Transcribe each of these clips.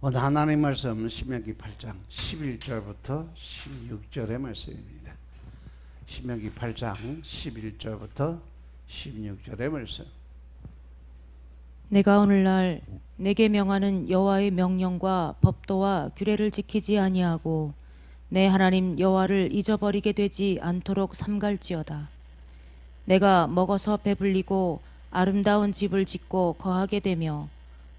오늘 하나님 말씀 신명기 8장 11절부터 16절의 말씀입니다. 신명기 8장 11절부터 16절의 말씀. 내가 오늘날 내게 명하는 여호와의 명령과 법도와 규례를 지키지 아니하고 내 하나님 여호와를 잊어버리게 되지 않도록 삼갈지어다. 내가 먹어서 배불리고 아름다운 집을 짓고 거하게 되며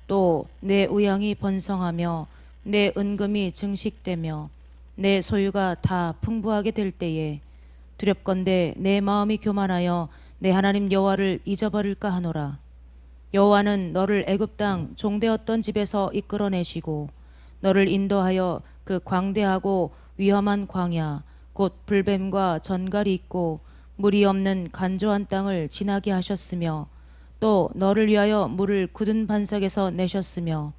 또 내 의향이 번성하며 내 은금이 증식되며 내 소유가 다 풍부하게 될 때에 두렵건대 내 마음이 교만하여 내 하나님 여호와를 잊어버릴까 하노라. 여호와는 너를 애굽 땅 종되었던 집에서 이끌어내시고 너를 인도하여 그 광대하고 위험한 광야 곧 불뱀과 전갈이 있고 물이 없는 간조한 땅을 지나게 하셨으며 또 너를 위하여 물을 굳은 반석에서 내셨으며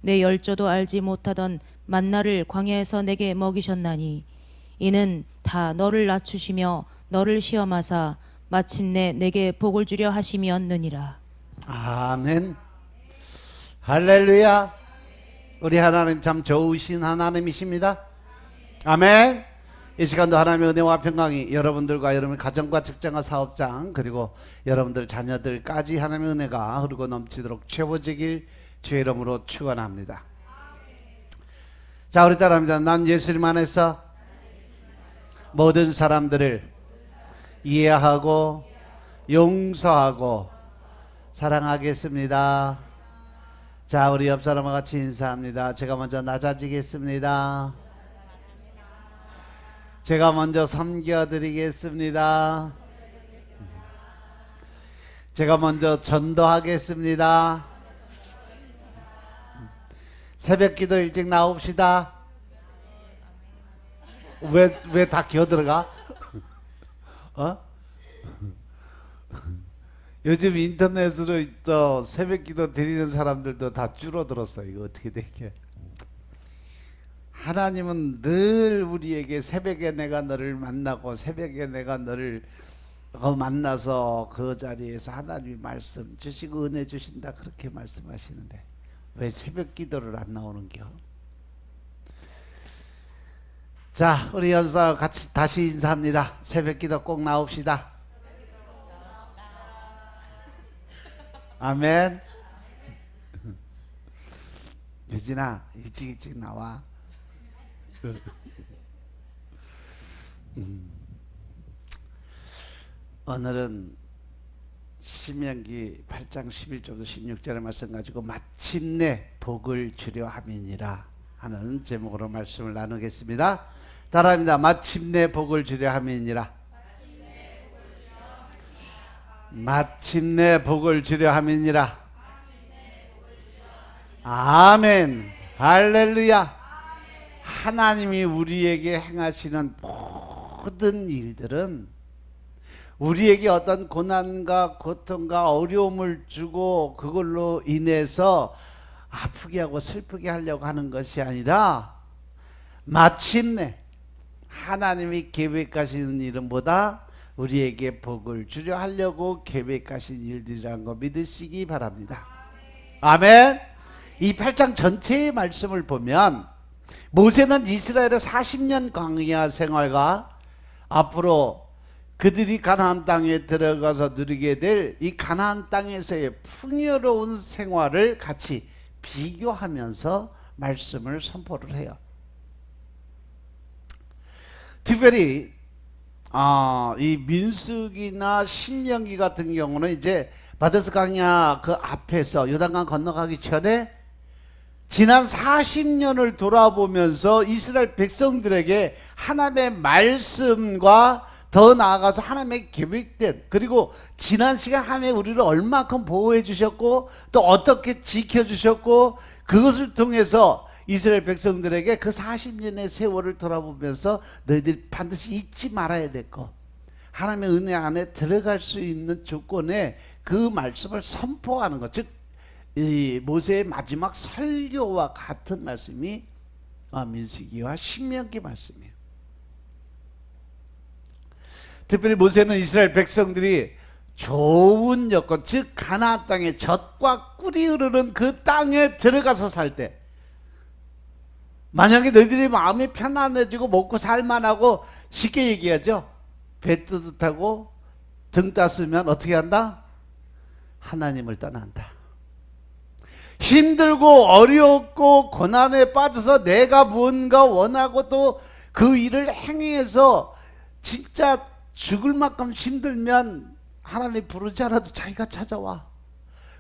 내 열조도 알지 못하던 만나를 광야에서 내게 먹이셨나니 이는 다 너를 낮추시며 너를 시험하사 마침내 내게 복을 주려 하심이었느니라. 아멘. 할렐루야. 우리 하나님 참 좋으신 하나님이십니다. 아멘. 이 시간도 하나님의 은혜와 평강이 여러분들과 여러분의 가정과 직장과 사업장 그리고 여러분들 자녀들까지 하나님의 은혜가 흐르고 넘치도록 채워지길 주의 이름으로 축원합니다. 자, 우리 따라합니다. 난 예수님 안에서 모든 사람들을 이해하고 용서하고 사랑하겠습니다. 자, 우리 옆 사람과 같이 인사합니다. 제가 먼저 낮아지겠습니다. 제가 먼저 섬겨드리겠습니다. 제가 먼저 전도하겠습니다. 새벽기도 일찍 나옵시다. 왜 다 기어들어가? 요즘 인터넷으로 새벽기도 드리는 사람들도 다 줄어들었어요. 이거 어떻게 되게? 하나님은 늘 우리에게 새벽에 내가 너를 만나고 새벽에 내가 너를 만나서 그 자리에서 하나님이 말씀 주시고 은혜 주신다 그렇게 말씀하시는데 왜 새벽 기도를 안 나오는겨? 자, 우리 연사 같이 다시 인사합니다. 새벽 기도 꼭 나옵시다. 아멘. 유진아, 일찍 나와. 오늘은 신명기 8장 11절부터 16절의 말씀 가지고 마침내 복을 주려 함이니라 하는 제목으로 말씀을 나누겠습니다. 따라합니다. 마침내 복을 주려 함이니라. 마침내 복을 주려 함이니라. 아멘. 할렐루야. 하나님이 우리에게 행하시는 모든 일들은 우리에게 어떤 고난과 고통과 어려움을 주고 그걸로 인해서 아프게 하고 슬프게 하려고 하는 것이 아니라 마침내 하나님이 계획하시는 일은보다 우리에게 복을 주려 하려고 계획하신 일들이라는 거 믿으시기 바랍니다. 아멘. 이 8장 전체의 말씀을 보면 모세는 이스라엘의 40년 광야 생활과 앞으로 그들이 가나안 땅에 들어가서 누리게 될 이 가나안 땅에서의 풍요로운 생활을 같이 비교하면서 말씀을 선포를 해요. 특별히 이 민수기나 신명기 같은 경우는 이제 바데스 광야 그 앞에서 요단강 건너가기 전에 지난 40년을 돌아보면서 이스라엘 백성들에게 하나님의 말씀과 더 나아가서 하나님의 계획된 그리고 지난 시간 하나님이 우리를 얼마큼 보호해 주셨고 또 어떻게 지켜주셨고 그것을 통해서 이스라엘 백성들에게 그 40년의 세월을 돌아보면서 너희들이 반드시 잊지 말아야 될 것, 하나님의 은혜 안에 들어갈 수 있는 조건에 그 말씀을 선포하는 것, 즉 이 모세의 마지막 설교와 같은 말씀이 민수기와 신명기 말씀이에요. 특별히 모세는 이스라엘 백성들이 좋은 여건, 즉 가나안 땅에 젖과 꿀이 흐르는 그 땅에 들어가서 살 때 만약에 너희들이 마음이 편안해지고 먹고 살만하고, 쉽게 얘기하죠, 배 뜨뜻하고 등 따스면 어떻게 한다? 하나님을 떠난다. 힘들고 어렵고 고난에 빠져서 내가 무언가 원하고 또 그 일을 행해서 진짜 죽을 만큼 힘들면 하나님이 부르지 않아도 자기가 찾아와.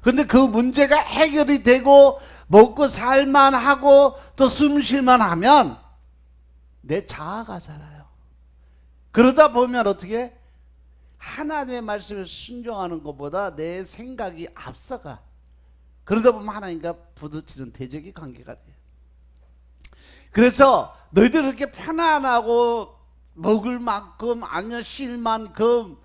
근데 그 문제가 해결이 되고 먹고 살만하고 또 숨 쉴만 하면 내 자아가 살아요. 그러다 보면 어떻게? 하나님의 말씀에 순종하는 것보다 내 생각이 앞서가. 그러다 보면 하나님과 부딪히는 대적의 관계가 돼요. 그래서 너희들 그렇게 편안하고 먹을 만큼 아니면 쉴 만큼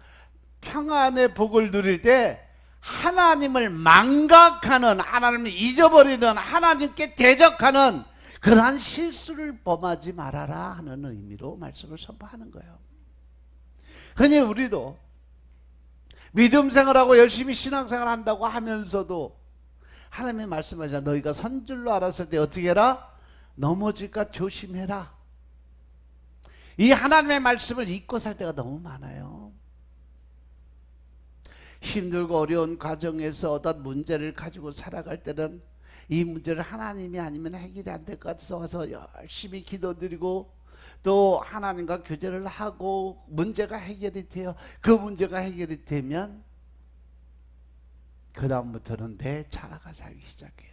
평안의 복을 누릴 때 하나님을 망각하는, 하나님을 잊어버리는, 하나님께 대적하는 그러한 실수를 범하지 말아라 하는 의미로 말씀을 선포하는 거예요. 흔히 우리도 믿음 생활하고 열심히 신앙생활 한다고 하면서도 하나님의 말씀하자, 너희가 선 줄로 알았을 때 어떻게 해라? 넘어질까 조심해라. 이 하나님의 말씀을 잊고 살 때가 너무 많아요. 힘들고 어려운 과정에서 어떤 문제를 가지고 살아갈 때는 이 문제를 하나님이 아니면 해결이 안 될 것 같아서 와서 열심히 기도드리고 또 하나님과 교제를 하고 문제가 해결이 돼요. 그 문제가 해결이 되면 그 다음부터는 내 자아가 살기 시작해요.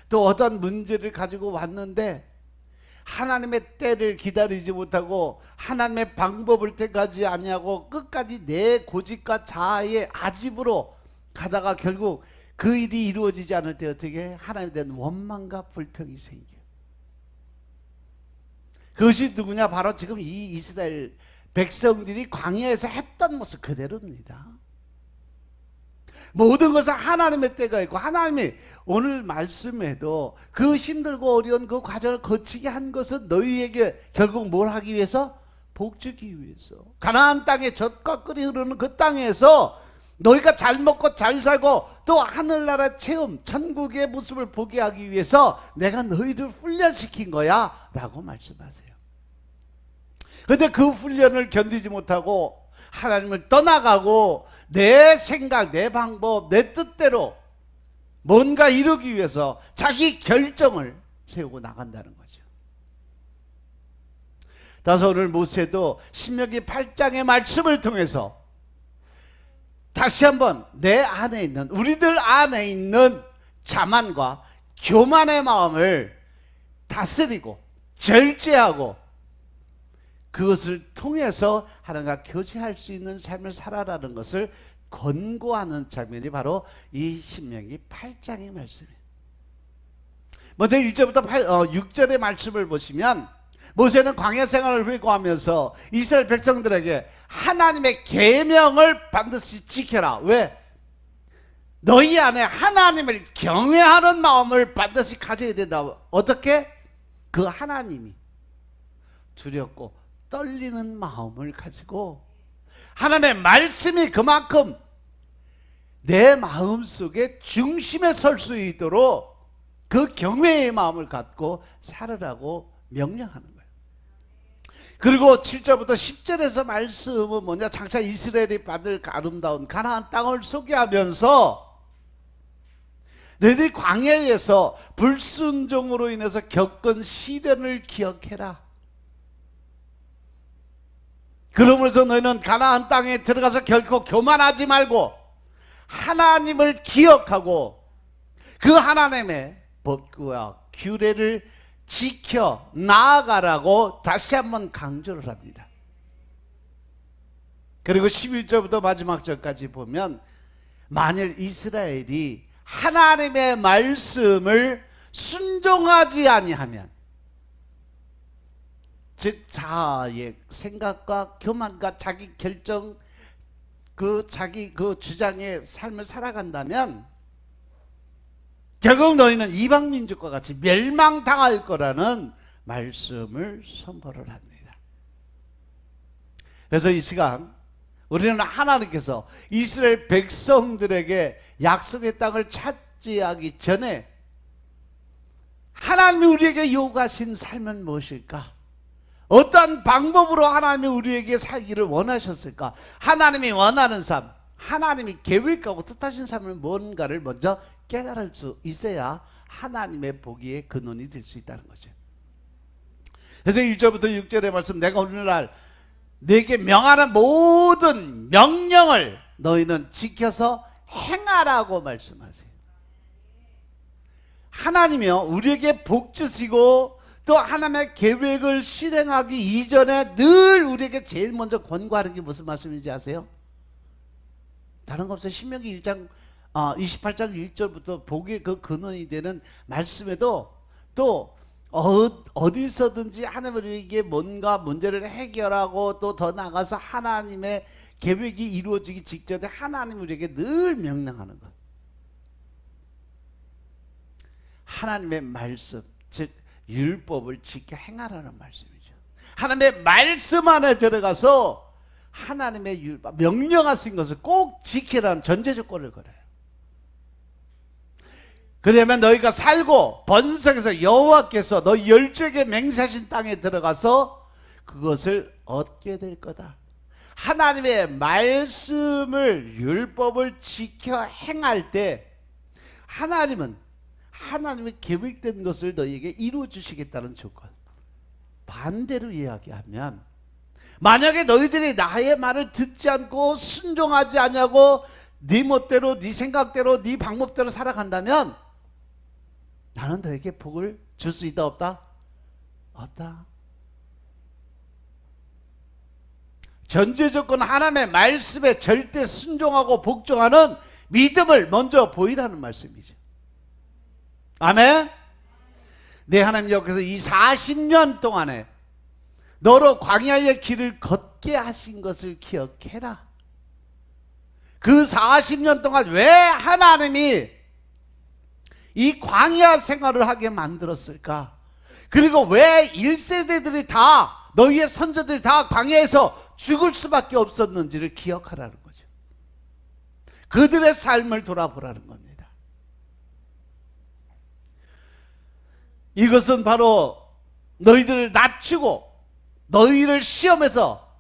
또 어떤 문제를 가지고 왔는데 하나님의 때를 기다리지 못하고 하나님의 방법을 택하지 아니하고 끝까지 내 고집과 자아의 아집으로 가다가 결국 그 일이 이루어지지 않을 때 어떻게? 하나님에 대한 원망과 불평이 생겨요. 그것이 누구냐? 바로 지금 이 이스라엘 백성들이 광야에서 했던 모습 그대로입니다. 모든 것은 하나님의 때가 있고, 하나님이 오늘 말씀에도 그 힘들고 어려운 그 과정을 거치게 한 것은 너희에게 결국 뭘 하기 위해서? 복 주기 위해서. 가나안 땅에 젖과 꿀이 흐르는 그 땅에서 너희가 잘 먹고 잘 살고 또 하늘나라 체험, 천국의 모습을 보게 하기 위해서 내가 너희를 훈련시킨 거야 라고 말씀하세요. 그런데 그 훈련을 견디지 못하고 하나님을 떠나가고 내 생각, 내 방법, 내 뜻대로 뭔가 이루기 위해서 자기 결정을 세우고 나간다는 거죠. 따라서 오늘 모세도 신명기 8장의 말씀을 통해서 다시 한번 내 안에 있는, 우리들 안에 있는 자만과 교만의 마음을 다스리고 절제하고 그것을 통해서 하나님과 교제할 수 있는 삶을 살아라는 것을 권고하는 장면이 바로 이 신명기 8장의 말씀이에요. 먼저 1절부터 6절의 말씀을 보시면 모세는 광야 생활을 회고하면서 이스라엘 백성들에게 하나님의 계명을 반드시 지켜라. 왜? 너희 안에 하나님을 경외하는 마음을 반드시 가져야 된다. 어떻게? 그 하나님이 두렵고 떨리는 마음을 가지고 하나님의 말씀이 그만큼 내 마음속에 중심에 설 수 있도록 그 경외의 마음을 갖고 살으라고 명령하는 거예요. 그리고 7절부터 10절에서 말씀은 뭐냐? 장차 이스라엘이 받을 아름다운 가나안 땅을 소개하면서 너희들이 광야에서 불순종으로 인해서 겪은 시련을 기억해라. 그러면서 너희는 가나안 땅에 들어가서 결코 교만하지 말고 하나님을 기억하고 그 하나님의 법과 규례를 지켜 나아가라고 다시 한번 강조를 합니다. 그리고 11절부터 마지막 절까지 보면 만일 이스라엘이 하나님의 말씀을 순종하지 아니하면, 즉 자아의 생각과 교만과 자기 결정, 자기 주장의 삶을 살아간다면 결국 너희는 이방 민족과 같이 멸망당할 거라는 말씀을 선포를 합니다. 그래서 이 시간 우리는 하나님께서 이스라엘 백성들에게 약속의 땅을 차지하기 전에 하나님이 우리에게 요구하신 삶은 무엇일까? 어떠한 방법으로 하나님이 우리에게 살기를 원하셨을까? 하나님이 원하는 삶, 하나님이 계획하고 뜻하신 삶은 뭔가를 먼저 깨달을 수 있어야 하나님의 보기에 근원이 될 수 있다는 거죠. 그래서 1절부터 6절의 말씀, 내가 오늘날 내게 명하는 모든 명령을 너희는 지켜서 행하라고 말씀하세요. 하나님이요, 우리에게 복 주시고 또 하나님의 계획을 실행하기 이전에 늘 우리에게 제일 먼저 권고하는 게 무슨 말씀인지 아세요? 다른 거 없어요. 신명기 1장 28장 1절부터 복의 그 근원이 되는 말씀에도 또 어디서든지 하나님에게 뭔가 문제를 해결하고 또 더 나아가서 하나님의 계획이 이루어지기 직전에 하나님 우리에게 늘 명령하는 것, 하나님의 말씀, 즉 율법을 지켜 행하라는 말씀이죠. 하나님의 말씀 안에 들어가서 하나님의 율법, 명령하신 것을 꼭 지키라는 전제 조건을 걸어요. 그러면 너희가 살고 번성해서 여호와께서 너희 열조에게 맹세하신 땅에 들어가서 그것을 얻게 될 거다. 하나님의 말씀을, 율법을 지켜 행할 때 하나님은 하나님의 계획된 것을 너희에게 이루어 주시겠다는 조건. 반대로 이야기하면 만약에 너희들이 나의 말을 듣지 않고 순종하지 않냐고 네 멋대로, 네 생각대로, 네 방법대로 살아간다면 나는 너에게 복을 줄 수 있다 없다? 없다. 전제 조건, 하나님의 말씀에 절대 순종하고 복종하는 믿음을 먼저 보이라는 말씀이죠. 아멘. 내 하나님 여기서 이 40년 동안에 너로 광야의 길을 걷게 하신 것을 기억해라. 그 40년 동안 왜 하나님이 이 광야 생활을 하게 만들었을까? 그리고 왜 1세대들이 다, 너희의 선조들이 다 광야에서 죽을 수밖에 없었는지를 기억하라는 거죠. 그들의 삶을 돌아보라는 겁니다. 이것은 바로 너희들을 낮추고 너희를 시험해서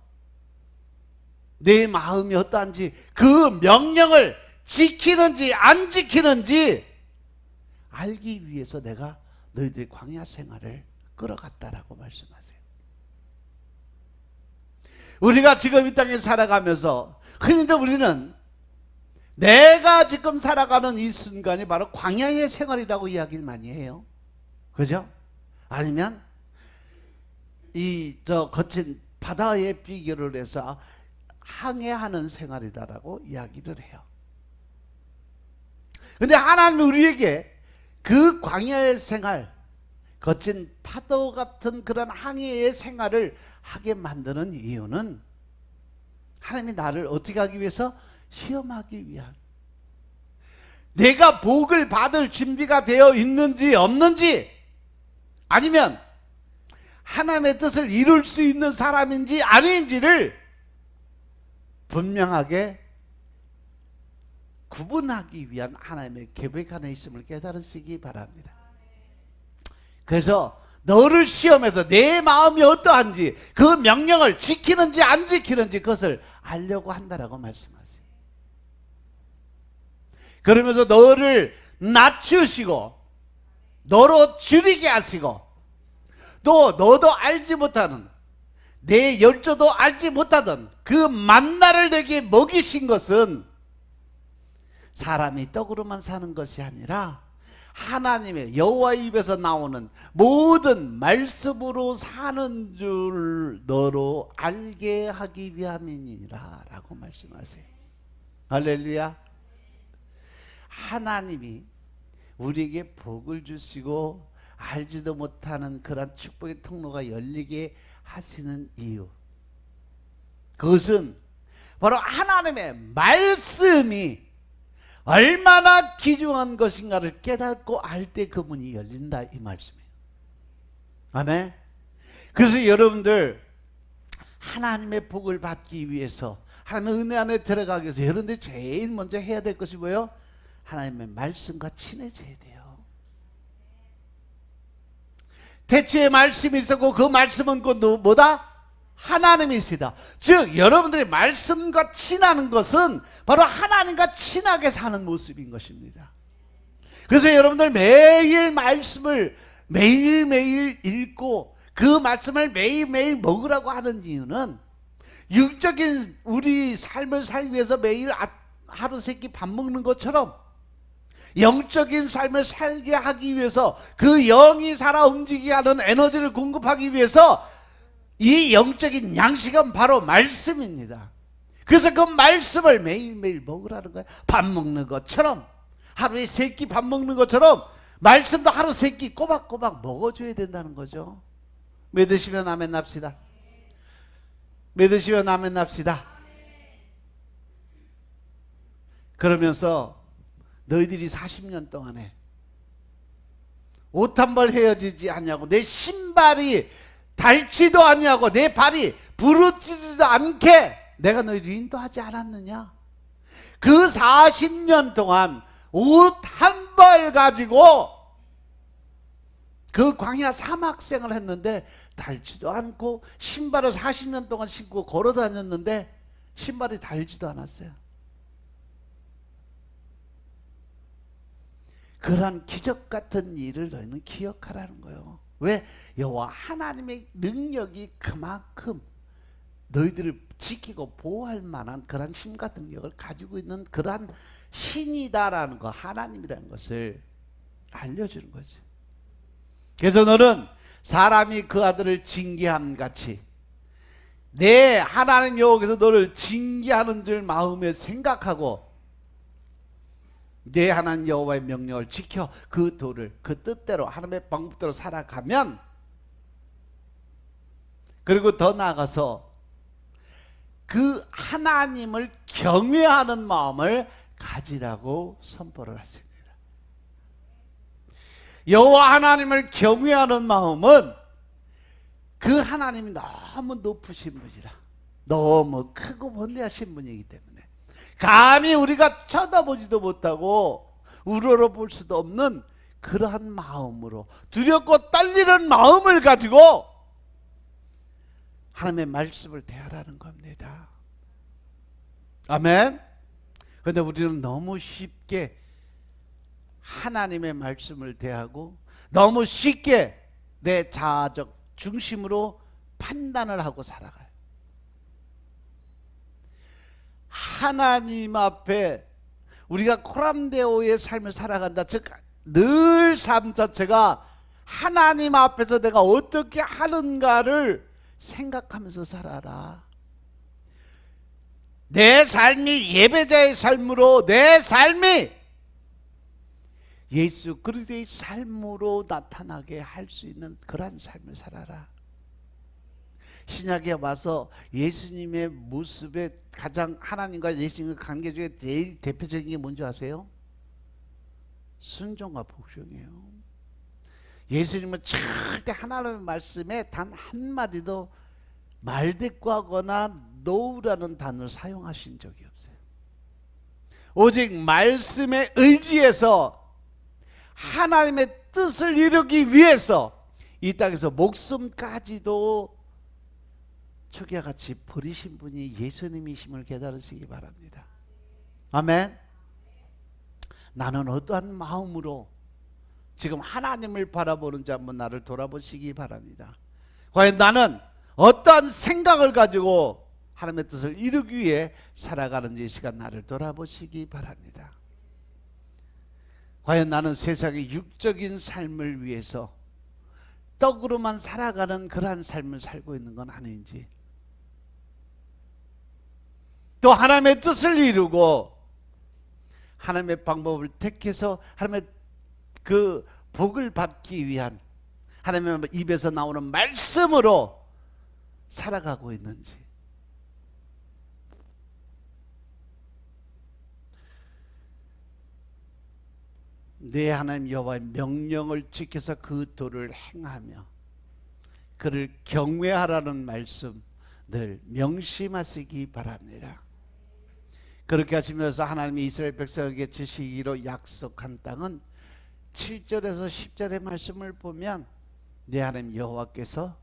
내 마음이 어떠한지, 그 명령을 지키는지 안 지키는지 알기 위해서 내가 너희들의 광야 생활을 끌어갔다라고 말씀하세요. 우리가 지금 이 땅에 살아가면서 흔히들 우리는 내가 지금 살아가는 이 순간이 바로 광야의 생활이라고 이야기를 많이 해요. 그죠? 아니면 거친 바다에 비교를 해서 항해하는 생활이다라고 이야기를 해요. 근데 하나님이 우리에게 그 광야의 생활, 거친 파도 같은 그런 항해의 생활을 하게 만드는 이유는 하나님이 나를 어떻게 하기 위해서? 시험하기 위한, 내가 복을 받을 준비가 되어 있는지 없는지, 아니면 하나님의 뜻을 이룰 수 있는 사람인지 아닌지를 분명하게 구분하기 위한 하나님의 계획 안에 있음을 깨달으시기 바랍니다. 그래서 너를 시험해서 내 마음이 어떠한지, 그 명령을 지키는지 안 지키는지 그것을 알려고 한다라고 말씀하세요. 그러면서 너를 낮추시고 너로 줄이게 하시고, 또 너도 알지 못하는, 내 열조도 알지 못하던 그 만나를 내게 먹이신 것은 사람이 떡으로만 사는 것이 아니라 하나님의 여호와의 입에서 나오는 모든 말씀으로 사는 줄 너로 알게 하기 위함이니라 라고 말씀하세요. 할렐루야. 하나님이 우리에게 복을 주시고 알지도 못하는 그런 축복의 통로가 열리게 하시는 이유, 그것은 바로 하나님의 말씀이 얼마나 귀중한 것인가를 깨닫고 알 때 그 문이 열린다, 이 말씀이에요. 아멘. 그래서 여러분들 하나님의 복을 받기 위해서, 하나님의 은혜 안에 들어가기 위해서 여러분들이 제일 먼저 해야 될 것이 뭐예요? 하나님의 말씀과 친해져야 돼요. 태초에 말씀이 있었고 그 말씀은 곧 뭐다? 하나님이시다. 즉 여러분들이 말씀과 친하는 것은 바로 하나님과 친하게 사는 모습인 것입니다. 그래서 여러분들 매일 말씀을 매일매일 읽고 그 말씀을 매일매일 먹으라고 하는 이유는 육적인 우리 삶을 살기 위해서 매일 하루 세 끼 밥 먹는 것처럼 영적인 삶을 살게 하기 위해서 그 영이 살아 움직이게 하는 에너지를 공급하기 위해서 이 영적인 양식은 바로 말씀입니다. 그래서 그 말씀을 매일매일 먹으라는 거예요. 밥 먹는 것처럼, 하루에 세 끼 밥 먹는 것처럼 말씀도 하루 세 끼 꼬박꼬박 먹어줘야 된다는 거죠. 믿으시면 아멘 납시다. 믿으시면 아멘 납시다. 그러면서 너희들이 40년 동안에 옷 한 벌 헤어지지 않냐고, 내 신발이 닳지도 않냐고, 내 발이 부르짖지도 않게 내가 너희를 인도하지 않았느냐. 그 40년 동안 옷 한 벌 가지고 그 광야 사막생을 했는데 닳지도 않고, 신발을 40년 동안 신고 걸어 다녔는데 신발이 닳지도 않았어요. 그러한 기적 같은 일을 너희는 기억하라는 거예요. 왜? 여호와 하나님의 능력이 그만큼 너희들을 지키고 보호할 만한 그러한 힘과 능력을 가지고 있는 그러한 신이다라는 거, 하나님이라는 것을 알려주는 거지. 그래서 너는 사람이 그 아들을 징계함 같이 내 하나님 여호와께서 너를 징계하는 줄 마음에 생각하고 내 하나님 여호와의 명령을 지켜 그 도를 그 뜻대로 하나님의 방법대로 살아가면, 그리고 더 나아가서 그 하나님을 경외하는 마음을 가지라고 선포를 했습니다. 여호와 하나님을 경외하는 마음은 그 하나님이 너무 높으신 분이라, 너무 크고 번대하신 분이기 때문에 감히 우리가 쳐다보지도 못하고 우러러볼 수도 없는 그러한 마음으로, 두렵고 떨리는 마음을 가지고 하나님의 말씀을 대하라는 겁니다. 아멘. 그런데 우리는 너무 쉽게 하나님의 말씀을 대하고 너무 쉽게 내 자아적 중심으로 판단을 하고 살아가요. 하나님 앞에 우리가 코람데오의 삶을 살아간다, 즉 늘 삶 자체가 하나님 앞에서 내가 어떻게 하는가를 생각하면서 살아라. 내 삶이 예배자의 삶으로, 내 삶이 예수 그리스도의 삶으로 나타나게 할 수 있는 그러한 삶을 살아라. 신약에 와서 예수님의 모습에 가장 하나님과 예수님의 관계 중에 제일 대표적인 게 뭔지 아세요? 순종과 복종이에요. 예수님은 절대 하나님의 말씀에 단 한마디도 말대꾸하거나 노우라는 단어를 사용하신 적이 없어요. 오직 말씀에 의지해서 하나님의 뜻을 이루기 위해서 이 땅에서 목숨까지도 초기와 같이 버리신 분이 예수님이심을 깨달으시기 바랍니다. 아멘. 나는 어떠한 마음으로 지금 하나님을 바라보는지 한번 나를 돌아보시기 바랍니다. 과연 나는 어떠한 생각을 가지고 하나님의 뜻을 이루기 위해 살아가는지 이 시간 나를 돌아보시기 바랍니다. 과연 나는 세상의 육적인 삶을 위해서 떡으로만 살아가는 그러한 삶을 살고 있는 건 아닌지, 또 하나님의 뜻을 이루고 하나님의 방법을 택해서 하나님의 그 복을 받기 위한 하나님의 입에서 나오는 말씀으로 살아가고 있는지. 내 하나님 여호와의 명령을 지켜서 그 도를 행하며 그를 경외하라는 말씀 늘 명심하시기 바랍니다. 그렇게 하시면서 하나님이 이스라엘 백성에게 주시기로 약속한 땅은 7절에서 10절의 말씀을 보면 네 하나님 여호와께서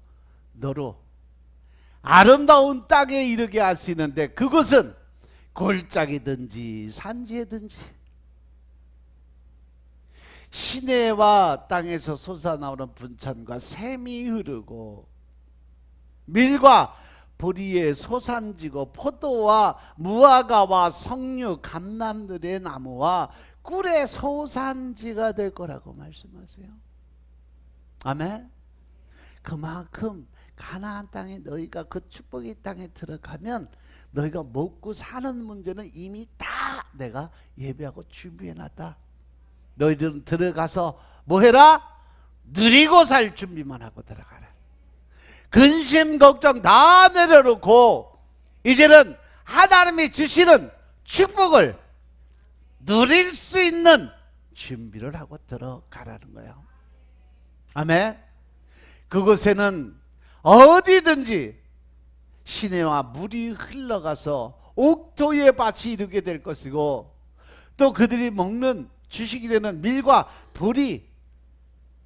너로 아름다운 땅에 이르게 하시는데, 그것은 골짜기든지 산지에든지 시내와 땅에서 솟아나오는 분천과 샘이 흐르고 밀과 보리에 소산지고 포도와 무화과와 석류 감람들의 나무와 꿀의 소산지가 될 거라고 말씀하세요. 아멘. 그만큼 가나안 땅에 너희가 그 축복의 땅에 들어가면 너희가 먹고 사는 문제는 이미 다 내가 예배하고 준비해놨다. 너희들은 들어가서 뭐 해라? 누리고 살 준비만 하고 들어가라. 근심 걱정 다 내려놓고 이제는 하나님이 주시는 축복을 누릴 수 있는 준비를 하고 들어가라는 거예요. 아멘. 그곳에는 어디든지 시내와 물이 흘러가서 옥토의 밭이 이루게 될 것이고, 또 그들이 먹는 주식이 되는 밀과 보리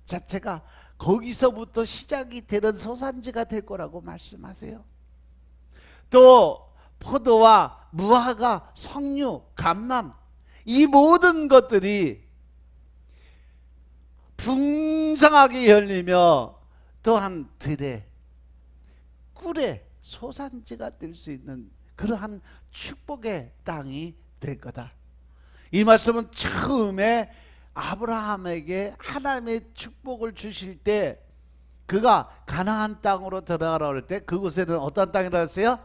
자체가 거기서부터 시작이 되는 소산지가 될 거라고 말씀하세요. 또 포도와 무화과, 석류, 감람, 이 모든 것들이 풍성하게 열리며 또한 들에 꿀의 소산지가 될 수 있는 그러한 축복의 땅이 될 거다. 이 말씀은 처음에 아브라함에게 하나님의 축복을 주실 때 그가 가나안 땅으로 들어가라고 할 때 그곳에는 어떤 땅이라고 했어요?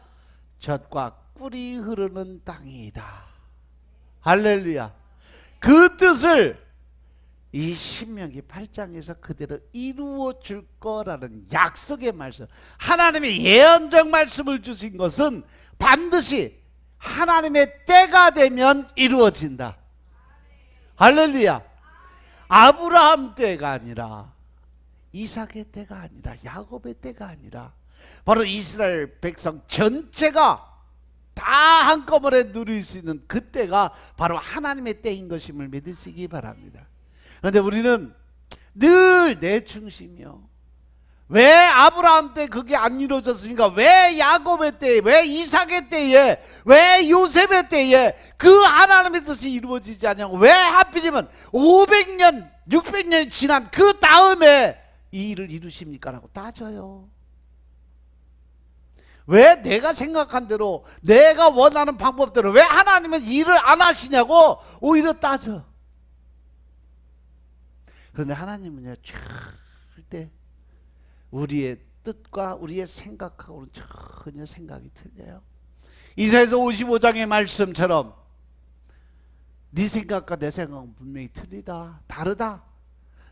젖과 꿀이 흐르는 땅이다. 할렐루야. 그 뜻을 이 신명기 8장에서 그대로 이루어 줄 거라는 약속의 말씀, 하나님의 예언적 말씀을 주신 것은 반드시 하나님의 때가 되면 이루어진다. 할렐루야. 아브라함 때가 아니라, 이삭의 때가 아니라, 야곱의 때가 아니라 바로 이스라엘 백성 전체가 다 한꺼번에 누릴 수 있는 그 때가 바로 하나님의 때인 것임을 믿으시기 바랍니다. 그런데 우리는 늘 내 중심이요, 왜 아브라함 때 그게 안 이루어졌습니까? 왜 야곱의 때에, 왜 이삭의 때에, 왜 요셉의 때에 그 하나님의 뜻이 이루어지지 않냐고, 왜 하필이면 500년 600년이 지난 그 다음에 이 일을 이루십니까? 라고 따져요. 왜 내가 생각한 대로, 내가 원하는 방법대로 왜 하나님은 일을 안 하시냐고 오히려 따져. 그런데 하나님은요, 절대 우리의 뜻과 우리의 생각하고는 전혀 생각이 틀려요. 이사야서 55장의 말씀처럼 네 생각과 내 생각은 분명히 틀리다, 다르다.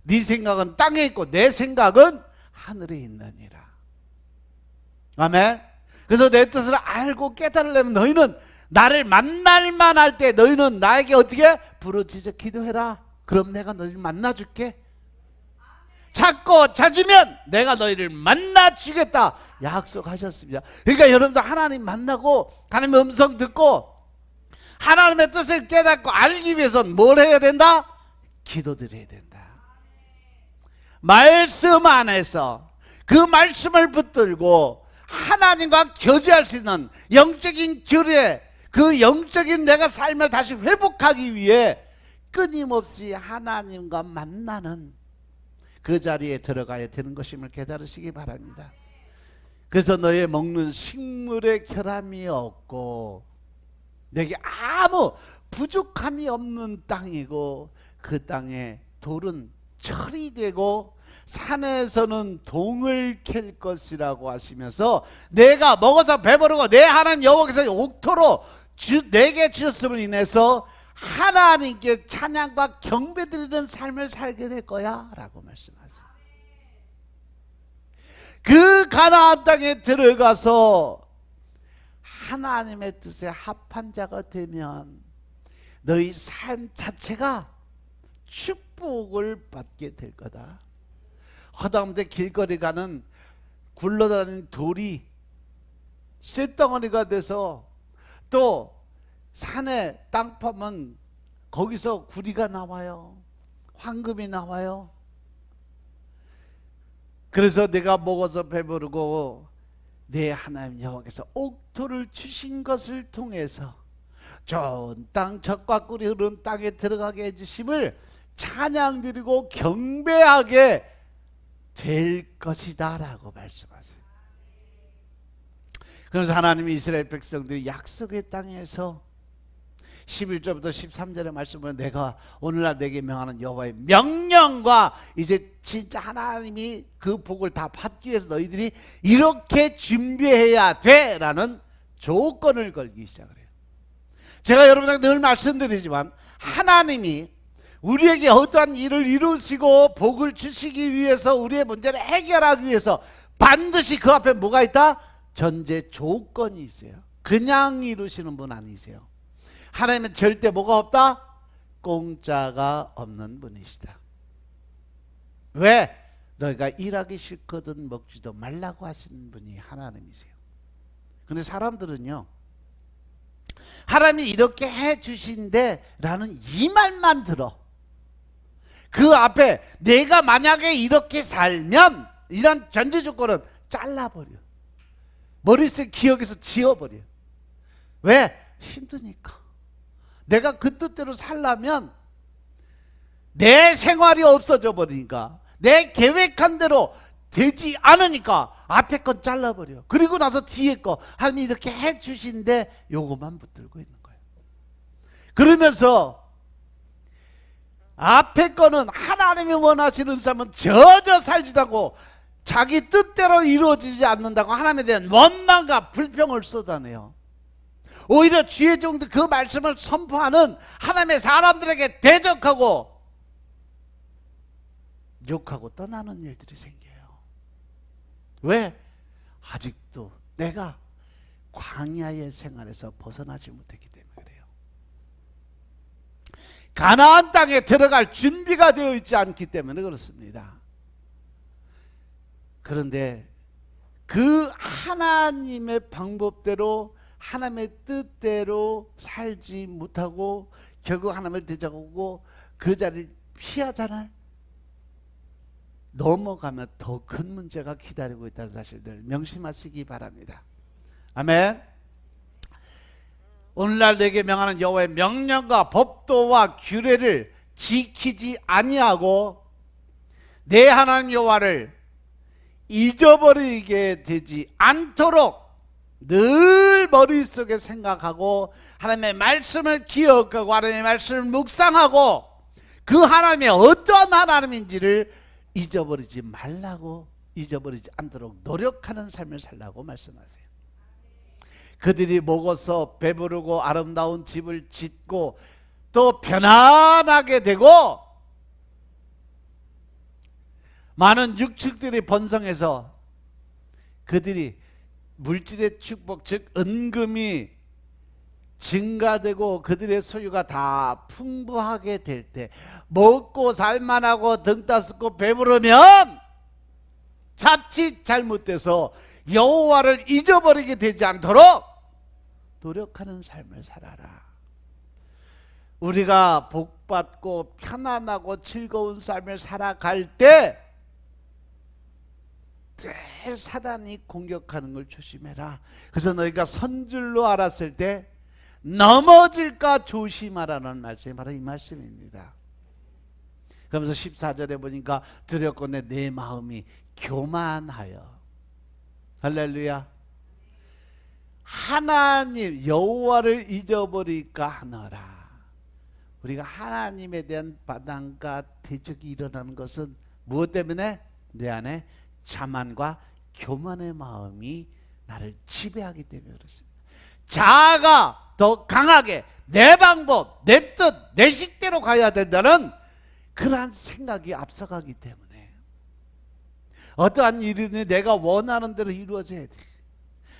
네 생각은 땅에 있고 내 생각은 하늘에 있느니라. 아멘. 그래서 내 뜻을 알고 깨달으려면 너희는 나를 만날만 할 때 너희는 나에게 어떻게? 부르짖어 기도해라. 그럼 내가 너희를 만나줄게. 찾고 찾으면 내가 너희를 만나주겠다 약속하셨습니다. 그러니까 여러분도 하나님 만나고 하나님의 음성 듣고 하나님의 뜻을 깨닫고 알기 위해서는 뭘 해야 된다? 기도드려야 된다. 말씀 안에서 그 말씀을 붙들고 하나님과 교제할 수 있는 영적인 교제, 그 영적인 내가 삶을 다시 회복하기 위해 끊임없이 하나님과 만나는 그 자리에 들어가야 되는 것임을 깨달으시기 바랍니다. 그래서 너의 먹는 식물에 결함이 없고 내게 아무 부족함이 없는 땅이고, 그 땅에 돌은 철이 되고 산에서는 동을 캘 것이라고 하시면서 내가 먹어서 배부르고 내 하나님 여호와께서 옥토로 내게 주셨음을 인해서 하나님께 찬양과 경배드리는 삶을 살게 될 거야 라고 말씀하세요. 그 가나안 땅에 들어가서 하나님의 뜻에 합한 자가 되면 너희 삶 자체가 축복을 받게 될 거다. 허다한데 길거리 가는 굴러다니는 돌이 쇳덩어리가 돼서, 또 산에 땅 파면 거기서 구리가 나와요. 황금이 나와요. 그래서 내가 먹어서 배부르고 내 하나님 여호와께서 옥토를 주신 것을 통해서 좋은 땅, 젖과 꿀이 흐르는 땅에 들어가게 해주심을 찬양드리고 경배하게 될 것이다 라고 말씀하세요. 그래서 하나님이 이스라엘 백성들이 약속의 땅에서 11절부터 13절의 말씀은 내가 오늘날 내게 명하는 여호와의 명령과 이제 진짜 하나님이 그 복을 다 받기 위해서 너희들이 이렇게 준비해야 돼 라는 조건을 걸기 시작을 해요. 제가 여러분에게 늘 말씀드리지만 하나님이 우리에게 어떠한 일을 이루시고 복을 주시기 위해서 우리의 문제를 해결하기 위해서 반드시 그 앞에 뭐가 있다? 전제 조건이 있어요. 그냥 이루시는 분 아니세요. 하나님은 절대 뭐가 없다? 공짜가 없는 분이시다. 왜? 너희가 일하기 싫거든 먹지도 말라고 하시는 분이 하나님이세요. 근데 사람들은요, 하나님이 이렇게 해 주신대 라는 이 말만 들어. 그 앞에 내가 만약에 이렇게 살면 이런 전제 조건은 잘라버려. 머릿속 기억에서 지워버려. 왜? 힘드니까. 내가 그 뜻대로 살려면 내 생활이 없어져 버리니까, 내 계획한 대로 되지 않으니까 앞에 건 잘라버려. 그리고 나서 뒤에 거 하나님이 이렇게 해주신데 요것만 붙들고 있는 거예요. 그러면서 앞에 거는 하나님이 원하시는 삶은 전혀 살지도 않고 자기 뜻대로 이루어지지 않는다고 하나님에 대한 원망과 불평을 쏟아내요. 오히려 주의 종들 그 말씀을 선포하는 하나님의 사람들에게 대적하고 욕하고 떠나는 일들이 생겨요. 왜? 아직도 내가 광야의 생활에서 벗어나지 못했기 때문에 그래요. 가나안 땅에 들어갈 준비가 되어 있지 않기 때문에 그렇습니다. 그런데 그 하나님의 방법대로 하나님의 뜻대로 살지 못하고 결국 하나님을 대적하고 그 자리를 피하잖아요. 넘어가면 더 큰 문제가 기다리고 있다는 사실들 명심하시기 바랍니다. 아멘. 오늘날 내게 명하는 여호와의 명령과 법도와 규례를 지키지 아니하고 내 하나님 여호와를 잊어버리게 되지 않도록 늘 머릿속에 생각하고 하나님의 말씀을 기억하고 하나님의 말씀을 묵상하고 그 하나님의 어떤 하나님인지를 잊어버리지 말라고, 잊어버리지 않도록 노력하는 삶을 살라고 말씀하세요. 그들이 먹어서 배부르고 아름다운 집을 짓고 또 편안하게 되고 많은 육축들이 번성해서 그들이 물질의 축복, 즉 은금이 증가되고 그들의 소유가 다 풍부하게 될 때, 먹고 살만하고 등 따숩고 배부르면 자칫 잘못돼서 여호와를 잊어버리게 되지 않도록 노력하는 삶을 살아라. 우리가 복받고 편안하고 즐거운 삶을 살아갈 때 늘 사단이 공격하는 걸 조심해라. 그래서 너희가 선줄로 알았을 때 넘어질까 조심하라는 말씀이 바로 이 말씀입니다. 그러면서 14절에 보니까 두렵건대 내 마음이 교만하여. 할렐루야. 하나님 여호와를 잊어버릴까 하노라. 우리가 하나님에 대한 바당과 대적이 일어나는 것은 무엇 때문에? 내 안에 자만과 교만의 마음이 나를 지배하기 때문에 그렇습니다. 자아가 더 강하게 내 방법, 내 뜻, 내 식대로 가야 된다는 그러한 생각이 앞서가기 때문에 어떠한 일이든 내가 원하는 대로 이루어져야 돼.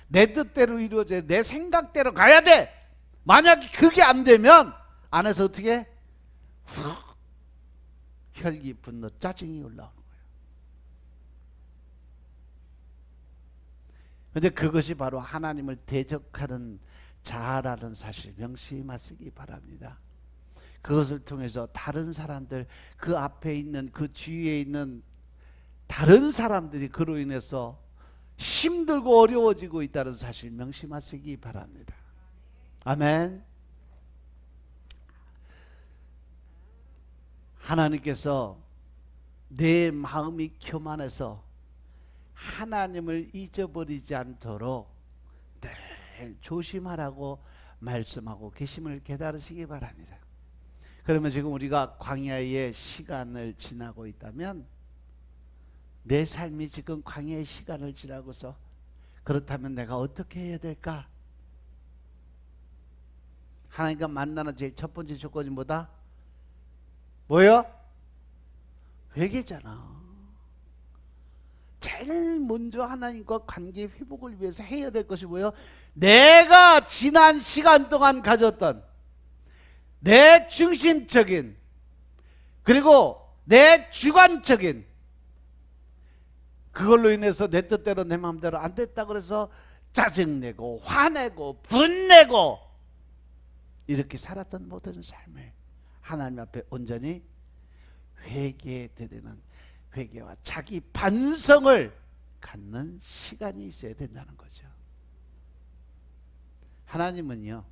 내 뜻대로 이루어져야 돼. 내 생각대로 가야 돼. 만약에 그게 안 되면 안에서 어떻게? 혈기, 분노, 짜증이 올라오는 거예요. 그런데 그것이 바로 하나님을 대적하는 자아라는 사실 명심하시기 바랍니다. 그것을 통해서 다른 사람들, 그 앞에 있는 그 주위에 있는 다른 사람들이 그로 인해서 힘들고 어려워지고 있다는 사실 명심하시기 바랍니다. 아멘. 하나님께서 내 마음이 교만해서 하나님을 잊어버리지 않도록 늘 조심하라고 말씀하고 계심을 깨달으시기 바랍니다. 그러면 지금 우리가 광야의 시간을 지나고 있다면, 내 삶이 지금 광야의 시간을 지나고서 그렇다면 내가 어떻게 해야 될까? 하나님과 만나는 제일 첫 번째 조건이 뭐다? 뭐요? 회개잖아. 제일 먼저 하나님과 관계 회복을 위해서 해야 될 것이 뭐예요? 내가 지난 시간 동안 가졌던 내 중심적인, 그리고 내 주관적인, 그걸로 인해서 내 뜻대로 내 마음대로 안 됐다 그래서 짜증내고 화내고 분내고 이렇게 살았던 모든 삶을 하나님 앞에 온전히 회개드리는, 회개와 자기 반성을 갖는 시간이 있어야 된다는 거죠. 하나님은요,